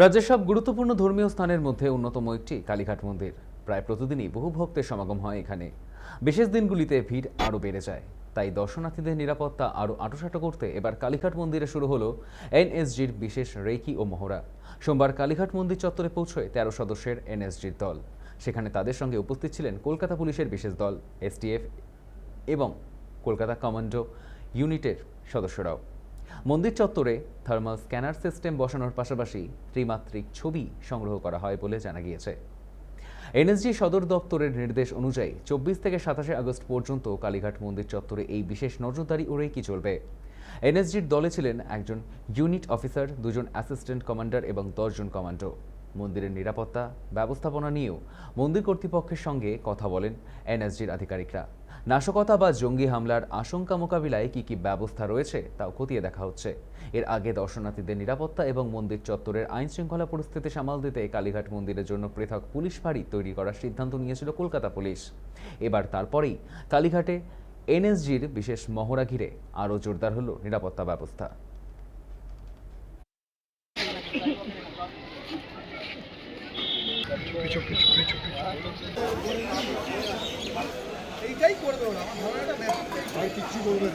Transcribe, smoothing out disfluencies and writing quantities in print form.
রাজ্যের সব গুরুত্বপূর্ণ ধর্মীয় স্থানের মধ্যে অন্যতম একটি কালীঘাট মন্দির। প্রায় প্রতিদিনই বহু ভক্তের সমাগম হয় এখানে। বিশেষ দিনগুলিতে ভিড় আরও বেড়ে যায়। তাই দর্শনার্থীদের নিরাপত্তা আরও আঁটোসাঁটো করতে এবার কালীঘাট মন্দিরে শুরু হলো এনএসজির বিশেষ রেকি ও মহড়া। সোমবার কালীঘাট মন্দির চত্বরে পৌঁছয় 13 সদস্যের এনএসজির দল। সেখানে তাদের সঙ্গে উপস্থিত ছিলেন কলকাতা পুলিশের বিশেষ দল, এসটিএফ এবং কলকাতা কমান্ডো ইউনিটের সদস্যরাও। মন্দির চত্বরে থার্মাল স্ক্যানার সিস্টেম বসানোর পাশাপাশি ত্রিমাত্রিক ছবি সংগ্রহ করা হয় বলে জানা গিয়েছে। এনএসজি সদর দপ্তরের নির্দেশ অনুযায়ী 24 থেকে 27 আগস্ট পর্যন্ত কালীঘাট মন্দির চত্বরে এই বিশেষ নজরদারি ও রেকি চলবে। এনএসজির দলে ছিলেন একজন ইউনিট অফিসার, 2 জন অ্যাসিস্ট্যান্ট কমান্ডার এবং 10 জন কমান্ডো। মন্দিরের নিরাপত্তা ব্যবস্থাপনা নিয়েও মন্দির কর্তৃপক্ষের সঙ্গে কথা বলেন এনএসজির আধিকারিকরা। নাশকতা বা জঙ্গি হামলার আশঙ্কা মোকাবিলায় কী কী ব্যবস্থা রয়েছে তাও খতিয়ে দেখা হচ্ছে। এর আগে দর্শনার্থীদের নিরাপত্তা এবং মন্দির চত্বরের আইনশৃঙ্খলা পরিস্থিতি সামাল দিতে কালীঘাট মন্দিরের জন্য পৃথক পুলিশ ফাঁড়ি তৈরি করার সিদ্ধান্ত নিয়েছিল কলকাতা পুলিশ। এবার তারপরেই কালীঘাটে এনএসজির বিশেষ মহড়া ঘিরে আরও জোরদার হল নিরাপত্তা ব্যবস্থা। এইটাই করে দেবো আমার ধারণাটা আর কিচ্ছু করবে